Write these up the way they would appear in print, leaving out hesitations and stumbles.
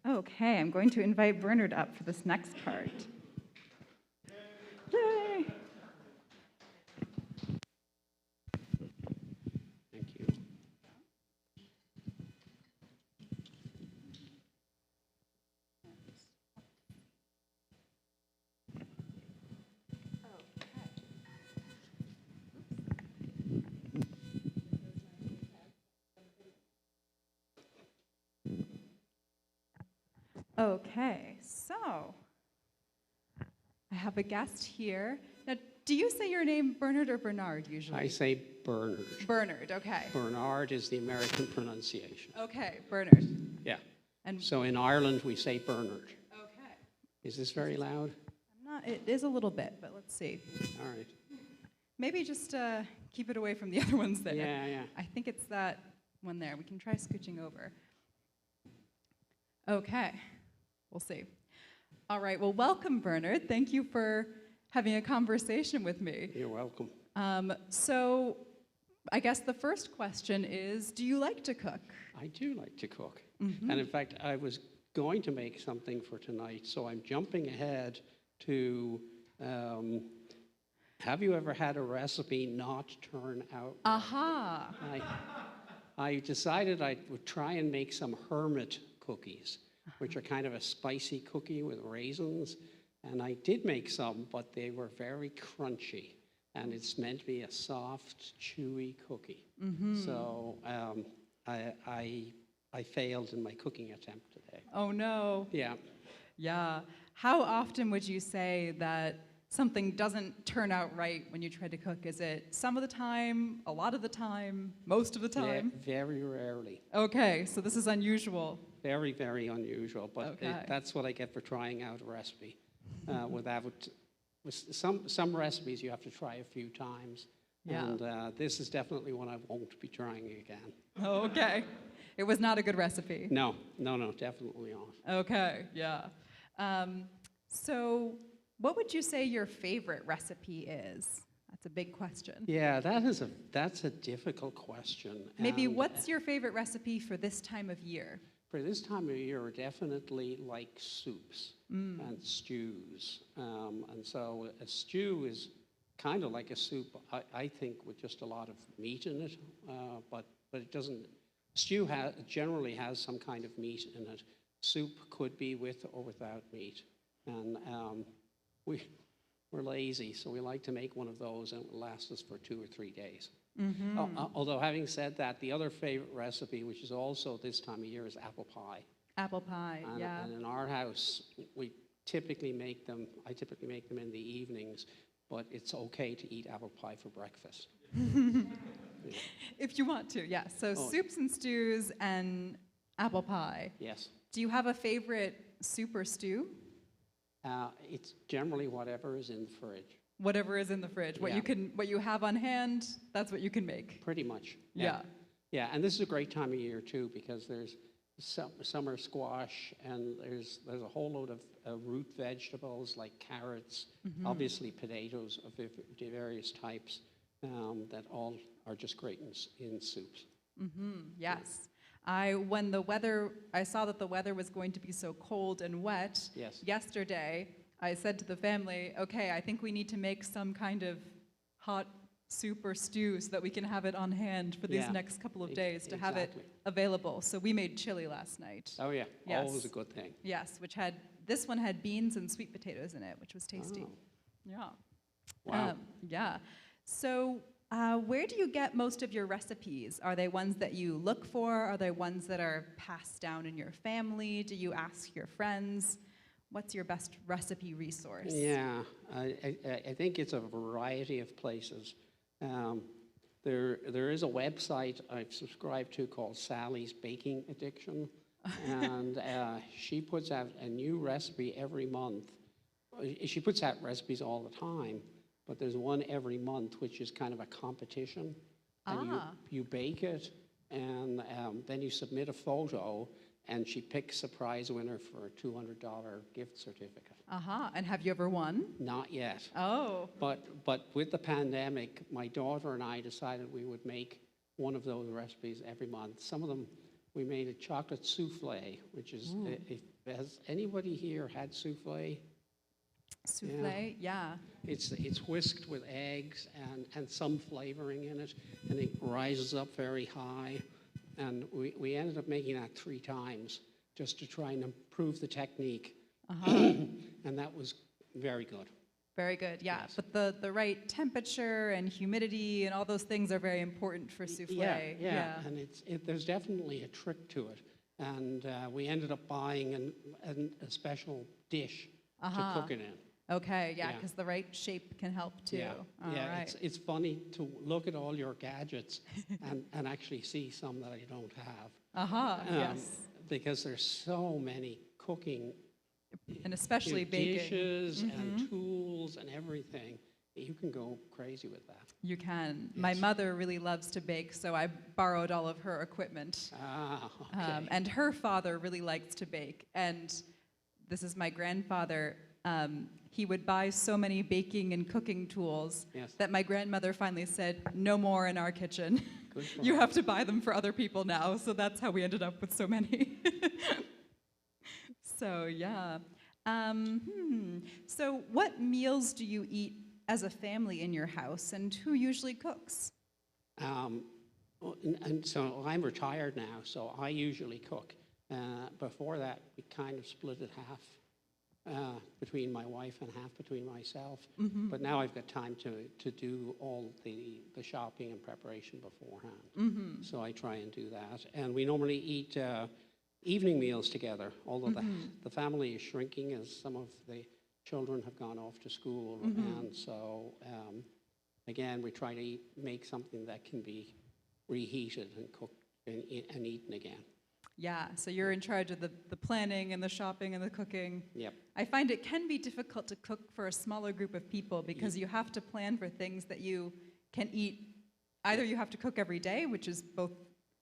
Okay, I'm going to invite Bernard up for this next part. Yay! Thank you. Okay, so I have a guest here. Now, do you say your name Bernard or Bernard usually? I say Bernard. Bernard, okay. Bernard is the American pronunciation. Okay, Bernard. Yeah. And So in Ireland, we say Bernard. okay. Is this very loud? It is a little bit, but let's see. All right. Maybe just keep it away from the other ones there. Yeah. I think it's that one there. We can try scooching over. Okay, we'll see. All right, well, welcome, Bernard. Thank you for having a conversation with me. You're welcome. So I guess the first question is, do you like to cook? I do like to cook. Mm-hmm. And in fact, I was going to make something for tonight, so I'm jumping ahead to, have you ever had a recipe not turn out? Aha. I decided I would try and make some hermit cookies, which are kind of a spicy cookie with raisins. And I did make some, but they were very crunchy. And it's meant to be a soft, chewy cookie. Mm-hmm. So I failed in my cooking attempt today. Oh, no. Yeah. Yeah. How often would you say that something doesn't turn out right when you try to cook? Is it some of the time, a lot of the time, most of the time? Very rarely. Okay, so this is unusual. Very, very unusual. But Okay. that's what I get for trying out a recipe. With some recipes you have to try a few times. Yeah. And this is definitely one I won't be trying again. Okay. It was not a good recipe. No, definitely not. Okay, yeah. So what would you say your favorite recipe is? That's a big question. Yeah, that's a difficult question. Maybe And what's your favorite recipe for this time of year? for this time of year, definitely like soups and stews. And so a stew is kind of like a soup, I think, with just a lot of meat in it, but it doesn't. Stew generally has some kind of meat in it. Soup could be with or without meat. And we're lazy, so we like to make one of those, and it will last us for 2 or 3 days. Mm-hmm. Although, having said that, the other favorite recipe, which is also this time of year, is apple pie. Apple pie, yeah. And in our house, I typically make them in the evenings, but it's okay to eat apple pie for breakfast. Yeah. If you want to, yes. So soups and stews and apple pie. Yes. Do you have a favorite soup or stew? It's generally whatever is in the fridge. Whatever is in the fridge. Yeah. What you have on hand, that's what you can make. Pretty much. Yeah. Yeah, and this is a great time of year too, because there's summer squash, and there's a whole load of root vegetables like carrots, obviously potatoes of various types, that all are just great in soups. Yes. I saw that the weather was going to be so cold and wet yesterday, I said to the family, okay, I think we need to make some kind of hot soup or stew so that we can have it on hand for these next couple of days to have it available. So we made chili last night. Oh yeah, Yes. always a good thing. Yes, this one had beans and sweet potatoes in it, which was tasty. Oh. Yeah. Wow. Yeah. So where do you get most of your recipes? Are they ones that you look for? Are they ones that are passed down in your family? Do you ask your friends? What's your best recipe resource? Yeah, I think it's a variety of places. There is a website I've subscribed to called Sally's Baking Addiction, and she puts out a new recipe every month. She puts out recipes all the time, but there's one every month, which is kind of a competition. And you bake it, and then you submit a photo, and she picks a prize winner for a $200 gift certificate. And have you ever won? Not yet. Oh. But with the pandemic, my daughter and I decided we would make one of those recipes every month. Some of them we made a chocolate souffle, which is, has anybody here had souffle? Souffle, yeah. It's whisked with eggs and some flavoring in it, and it rises up very high. And we ended up making that 3 times just to try and improve the technique. And that was very good. Very good, yeah. Yes. But the right temperature and humidity and all those things are very important for souffle. Yeah. And there's definitely a trick to it. And we ended up buying a special dish to cook it in. Okay, yeah, because the right shape can help too. Right. It's funny to look at all your gadgets and actually see some that I don't have. Yes. Because there's so many cooking and especially baking. Dishes and tools and everything. You can go crazy with that. You can. Yes. My mother really loves to bake, so I borrowed all of her equipment. Okay. And her father really likes to bake. And this is my grandfather. He would buy so many baking and cooking tools that my grandmother finally said, no more in our kitchen. You have to buy them for other people now. So that's how we ended up with so many. So, yeah. So what meals do you eat as a family in your house, and who usually cooks? And so I'm retired now, so I usually cook. Before that, we kind of split it half. Between my wife and half between myself. But now I've got time to do all the shopping and preparation beforehand. So I try and do that. And we normally eat evening meals together, although the family is shrinking as some of the children have gone off to school. And so, again, we try to make something that can be reheated and cooked and eaten again. Yeah, so you're in charge of the planning and the shopping and the cooking. Yep. I find it can be difficult to cook for a smaller group of people because you have to plan for things that you can eat. Either you have to cook every day, which is both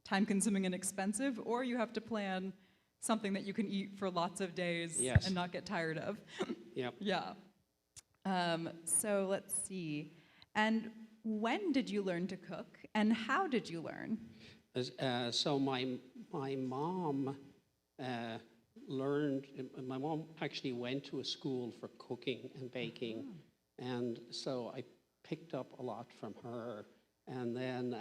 time-consuming and expensive, or you have to plan something that you can eat for lots of days and not get tired of. Yep. Yeah. So let's see. And when did you learn to cook, and how did you learn? So my mom learned. My mom actually went to a school for cooking and baking, and so I picked up a lot from her. And then,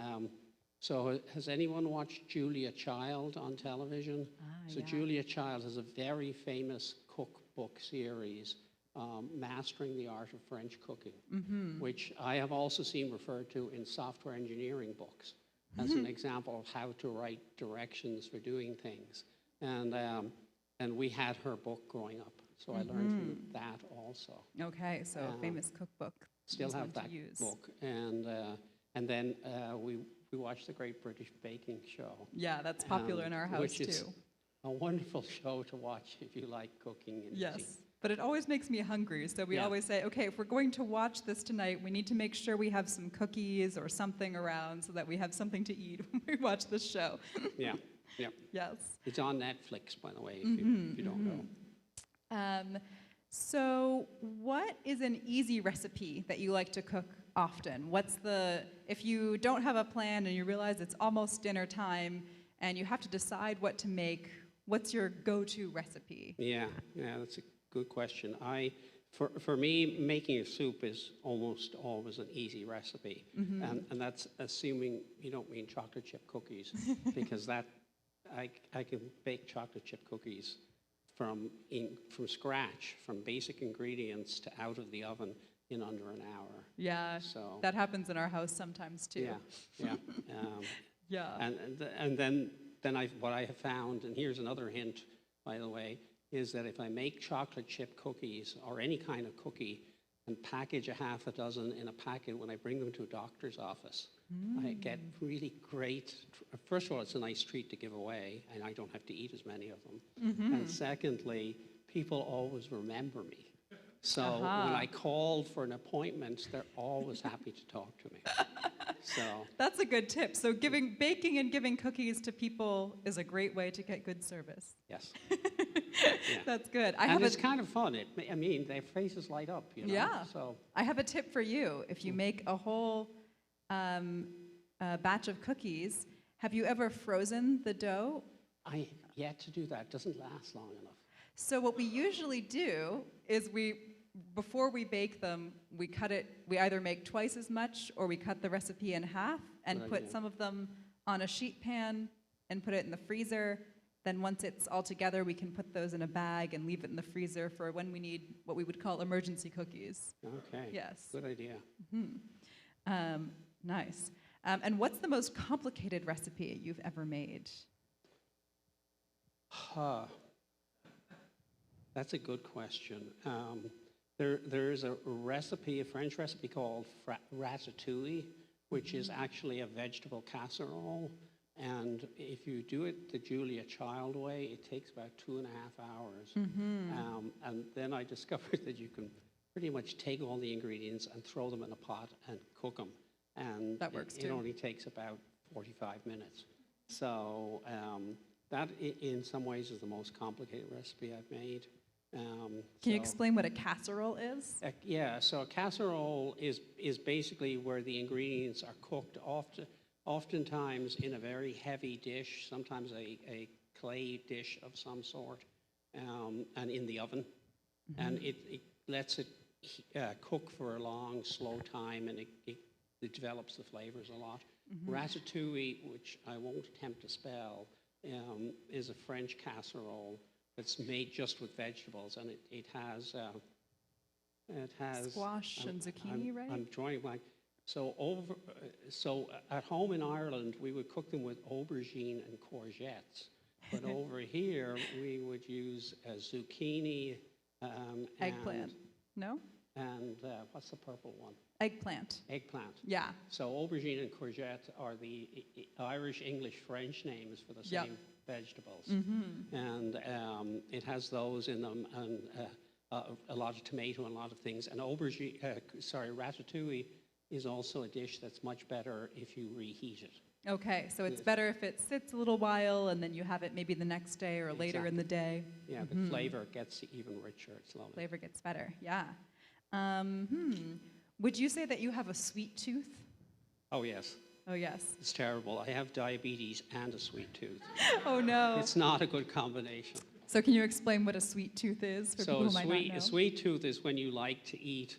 so has anyone watched Julia Child on television? So Julia Child has a very famous cookbook series, Mastering the Art of French Cooking, which I have also seen referred to in software engineering books as an example of how to write directions for doing things. And we had her book growing up, so I learned from that also. Okay, so a famous cookbook. Still have that book. And then we watched the Great British Baking Show. Yeah, that's popular in our house which too. Is a wonderful show to watch if you like cooking and eating. But it always makes me hungry, so we always say, okay, if we're going to watch this tonight, we need to make sure we have some cookies or something around so that we have something to eat when we watch this show. Yeah. Yes. It's on Netflix, by the way, if you don't know. So what is an easy recipe that you like to cook often? If you don't have a plan and you realize it's almost dinner time and you have to decide what to make, what's your go-to recipe? Yeah, that's a good question. For me, making a soup is almost always an easy recipe, and that's assuming you don't mean chocolate chip cookies, because that I can bake chocolate chip cookies from scratch, from basic ingredients to out of the oven in under an hour. Yeah, so that happens in our house sometimes too. And then what I have found, and here's another hint, by the way, is that if I make chocolate chip cookies or any kind of cookie and package a half a dozen in a packet, when I bring them to a doctor's office, I get really great. First of all, it's a nice treat to give away, and I don't have to eat as many of them. And secondly, people always remember me. So when I call for an appointment, they're always happy to talk to me. So that's a good tip. So baking and giving cookies to people is a great way to get good service. Yes. That's good. It's kind of fun. I mean, their faces light up, you know? Yeah. So I have a tip for you. If you make a whole batch of cookies, have you ever frozen the dough I yet to do that. It doesn't last long enough. So what we usually do is before we bake them, we either make twice as much or we cut the recipe in half and put some of them on a sheet pan and put it in the freezer. Then once it's all together, we can put those in a bag and leave it in the freezer for when we need what we would call emergency cookies. Okay. Yes. Good idea. Nice. And what's the most complicated recipe you've ever made? That's a good question. There's a French recipe called ratatouille, which is actually a vegetable casserole. And if you do it the Julia Child way, it takes about 2.5 hours. And then I discovered that you can pretty much take all the ingredients and throw them in a pot and cook them. And that works it only takes about 45 minutes. So that, in some ways, is the most complicated recipe I've made. Can you explain what a casserole is? Yeah, so a casserole is basically where the ingredients are cooked oftentimes in a very heavy dish, sometimes a clay dish of some sort, and in the oven. And it lets it cook for a long, slow time, and it develops the flavors a lot. Ratatouille, which I won't attempt to spell, is a French casserole that's made just with vegetables, and it has squash and zucchini, right? I'm drawing a blank. So at home in Ireland, we would cook them with aubergine and courgettes, but over here we would use zucchini, eggplant. No? And what's the purple one? Eggplant. Eggplant. Yeah. So aubergine and courgette are the Irish, English, French names for the same vegetables. And it has those in them, and a lot of tomato and a lot of things. And ratatouille is also a dish that's much better if you reheat it. Okay, so it's better if it sits a little while and then you have it maybe the next day or later in the day. Yeah, the flavor gets even richer. It's lovely. Flavor gets better, yeah. Would you say that you have a sweet tooth? Oh, yes. Oh, yes. It's terrible. I have diabetes and a sweet tooth. Oh, no. It's not a good combination. So can you explain what a sweet tooth is for people who might not know? A sweet tooth is when you like to eat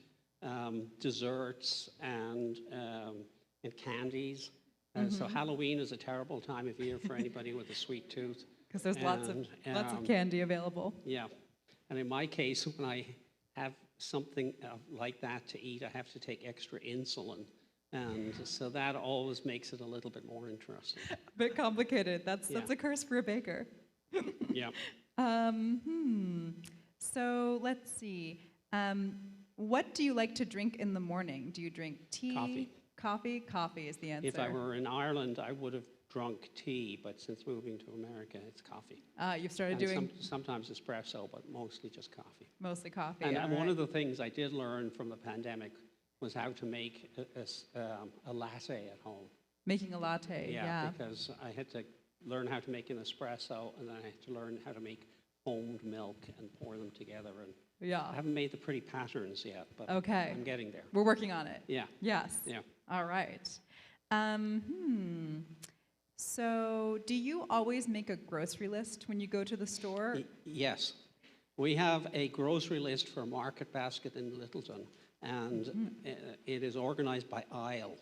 desserts and candies. So Halloween is a terrible time of year for anybody with a sweet tooth. Because there's lots of candy available. Yeah. And in my case, when I have something like that to eat, I have to take extra insulin. And so that always makes it a little bit more interesting. A bit complicated. That's a curse for a baker. Yeah. So let's see. What do you like to drink in the morning? Do you drink tea? Coffee. Coffee? Coffee is the answer. If I were in Ireland, I would have drunk tea, but since moving to America, it's coffee. You've started doing... Sometimes espresso, but mostly just coffee. Mostly coffee, And one of the things I did learn from the pandemic was how to make a latte at home. Making a latte, yeah. Because I had to learn how to make an espresso, and then I had to learn how to make foamed milk and pour them together. And I haven't made the pretty patterns yet, but I'm getting there. We're working on it. Yeah. Yes. Yeah. All right. So do you always make a grocery list when you go to the store? Yes. We have a grocery list for Market Basket in Littleton, and it is organized by aisle.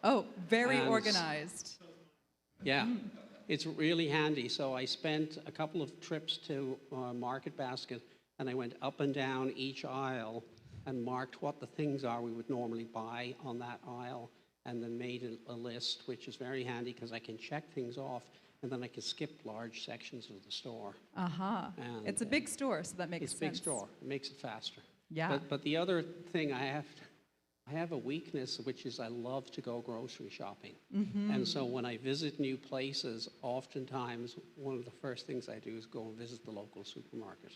Oh, very organized. Yeah. It's really handy. So I spent a couple of trips to Market Basket, and I went up and down each aisle and marked what the things are we would normally buy on that aisle, and then made a list, which is very handy because I can check things off, and then I can skip large sections of the store. It's a big store, so that makes sense. It's a big store. It makes it faster. Yeah. But the other thing I have a weakness, which is I love to go grocery shopping. And so when I visit new places, oftentimes one of the first things I do is go and visit the local supermarket.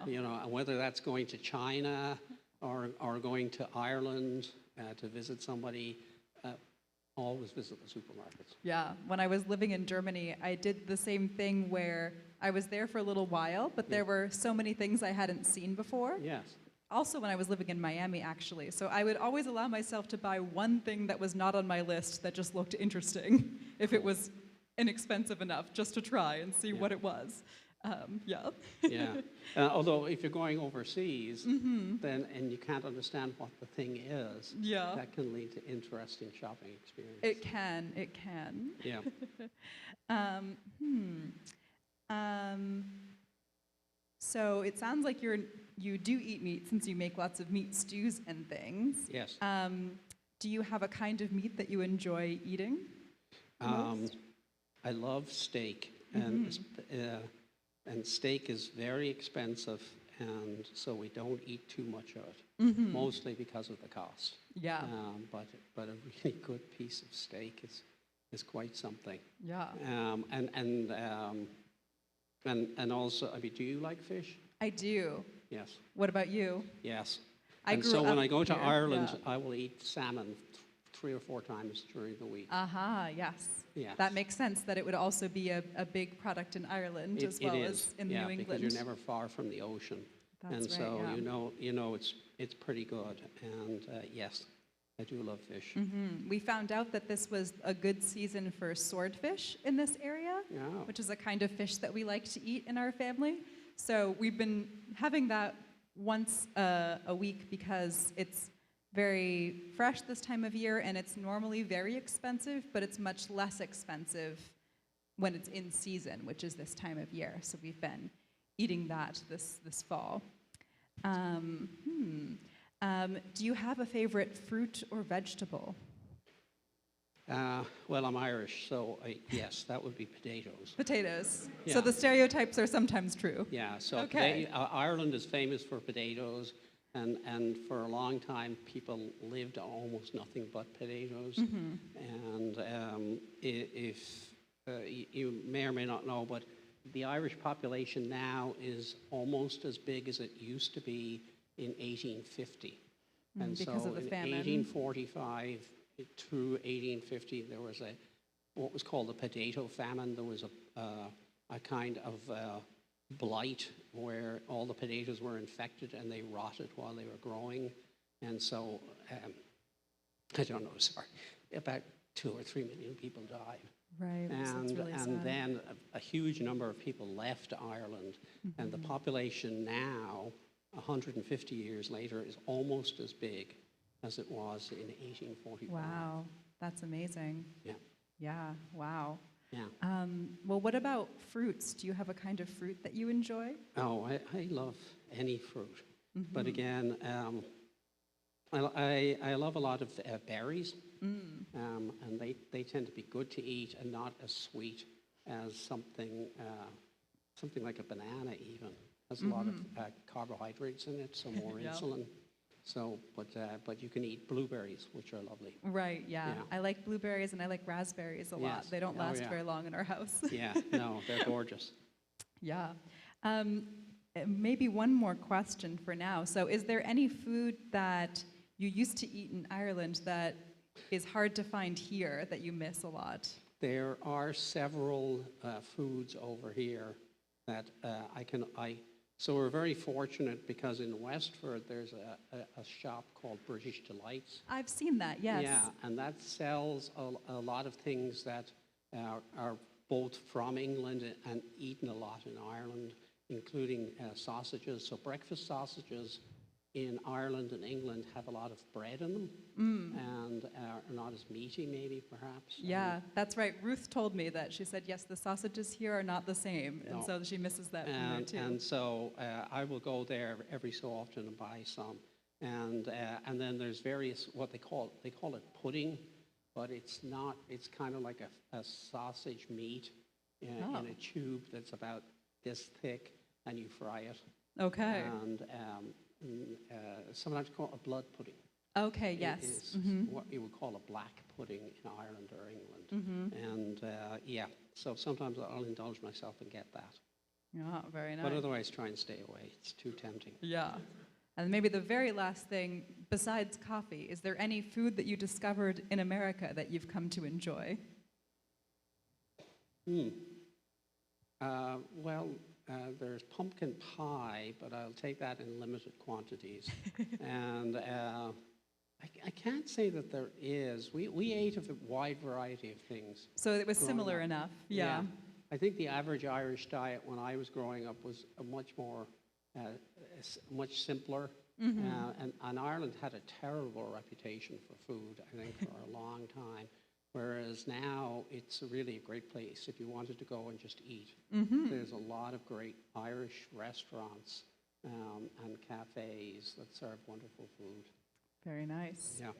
You know, and whether that's going to China or going to Ireland to visit somebody, always visit the supermarkets. Yeah, when I was living in Germany, I did the same thing where I was there for a little while, but there were so many things I hadn't seen before. Yes. Also when I was living in Miami, actually. So I would always allow myself to buy one thing that was not on my list that just looked interesting, if it was inexpensive enough just to try and see what it was. Yeah. Yeah. Although if you're going overseas, then and you can't understand what the thing is, that can lead to interesting shopping experiences. It can. It can. Yeah. So it sounds like you do eat meat since you make lots of meat stews and things. Yes. Do you have a kind of meat that you enjoy eating most? I love steak, and steak is very expensive, and so we don't eat too much of it, mostly because of the cost. Yeah. But a really good piece of steak is quite something. Yeah. And also, I mean, do you like fish? I do. Yes. What about you? Yes. So when I go to here, Ireland, I will eat salmon 3 or 4 times during the week. Yes. Yes. That makes sense that it would also be a big product in Ireland as well as in New England. Because you're never far from the ocean. That's and right, so you know it's pretty good. And yes, I do love fish. We found out that this was a good season for swordfish in this area, which is a kind of fish that we like to eat in our family. So we've been having that once a week because it's very fresh this time of year, and it's normally very expensive, but it's much less expensive when it's in season, which is this time of year. So we've been eating that this fall. Do you have a favorite fruit or vegetable? Well, I'm Irish, so yes, that would be potatoes. Potatoes. Yeah. So the stereotypes are sometimes true. Yeah, so Okay. Ireland is famous for potatoes, and for a long time people lived on almost nothing but potatoes. And if you may or may not know, but the Irish population now is almost as big as it used to be in 1850. And because so of the in famine. 1845 through 1850, there was what was called the potato famine. There was a kind of blight where all the potatoes were infected and they rotted while they were growing. And so, I don't know, sorry, about 2 or 3 million people died. Right. So that's really sad. And then a huge number of people left Ireland, and the population now, 150 years later, is almost as big as it was in 1845. Wow, that's amazing. Yeah. Yeah, wow. Yeah. Well, what about fruits? Do you have a kind of fruit that you enjoy? Oh, I love any fruit. But again, I love a lot of berries. And they tend to be good to eat and not as sweet as something like a banana even. Has a lot of carbohydrates in it, so more insulin. So, but you can eat blueberries, which are lovely. Right, yeah. I like blueberries and I like raspberries a lot. They don't last very long in our house. Yeah, no, they're gorgeous. Yeah. Maybe one more question for now. So is there any food that you used to eat in Ireland that is hard to find here that you miss a lot? There are several foods over here that so we're very fortunate because in Westford there's a shop called British Delights. I've seen that, yes. Yeah, and that sells a lot of things that are both from England and eaten a lot in Ireland, including sausages. So breakfast sausages in Ireland and England have a lot of bread in them and are not as meaty, maybe, perhaps. Yeah, that's right. Ruth told me that. She said, yes, the sausages here are not the same, and so she misses that from there, too. And so I will go there every so often and buy some. And then there's various, what they call it pudding, but it's not, it's kind of like a sausage meat in a tube that's about this thick, and you fry it. Okay. And sometimes called a blood pudding. Okay, yes. It is what you would call a black pudding in Ireland or England. And so sometimes I'll indulge myself and get that. Yeah, very nice. But otherwise try and stay away. It's too tempting. Yeah. And maybe the very last thing, besides coffee, is there any food that you discovered in America that you've come to enjoy? There's pumpkin pie, but I'll take that in limited quantities. And I can't say that there is. We ate of a wide variety of things. So it was growing similar up. enough. Yeah. I think the average Irish diet when I was growing up was a much more, much simpler. And Ireland had a terrible reputation for food, I think, for a long time. Whereas now it's really a great place if you wanted to go and just eat. There's a lot of great Irish restaurants and cafes that serve wonderful food. Very nice. Yeah.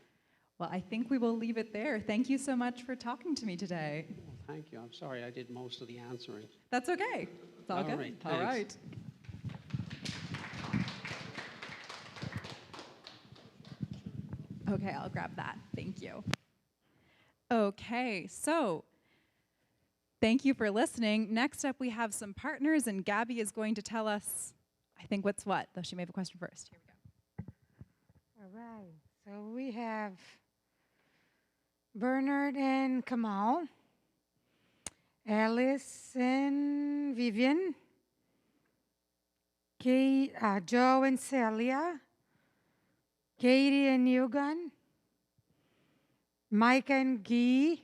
Well, I think we will leave it there. Thank you so much for talking to me today. Well, thank you. I'm sorry I did most of the answering. That's okay. It's all good. Right, all right. Okay, I'll grab that. Thank you. Okay, so thank you for listening. Next up, we have some partners, and Gabby is going to tell us, I think, what's what, though she may have a question first. Here we go. All right. So we have Bernard and Kamal, Alice and Vivian, Joe and Celia, Katie and Yugan, Mike and Guy,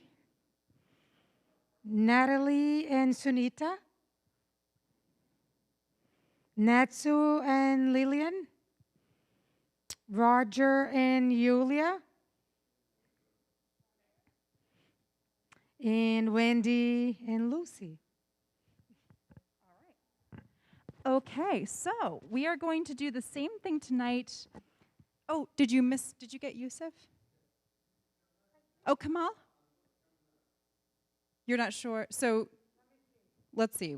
Natalie and Sunita, Natsu and Lillian, Roger and Yulia, and Wendy and Lucy. Okay, so we are going to do the same thing tonight. Oh, did you get Yusuf? Oh, Kamal? You're not sure? So, let's see.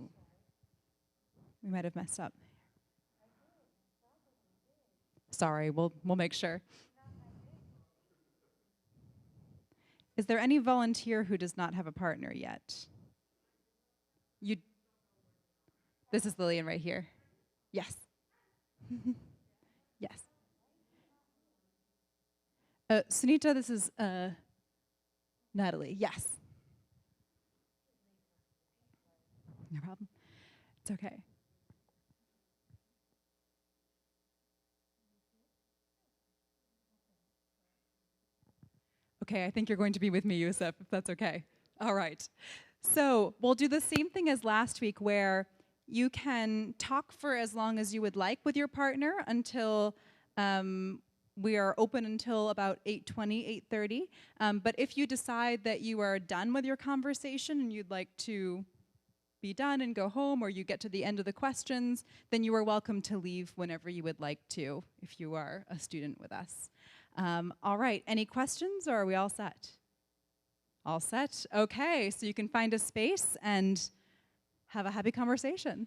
We might have messed up. Sorry, we'll make sure. Is there any volunteer who does not have a partner yet? This is Lillian right here. Yes. Yes. Sunita, this is Natalie. Yes. No problem. It's okay. Okay, I think you're going to be with me, Yusuf, if that's okay. All right. So we'll do the same thing as last week, where you can talk for as long as you would like with your partner until we are open until about 8:20, 8:30. But if you decide that you are done with your conversation and you'd like to be done and go home, or you get to the end of the questions, then you are welcome to leave whenever you would like to, if you are a student with us. All right, any questions, or are we all set? All set? Okay, so you can find a space and have a happy conversation.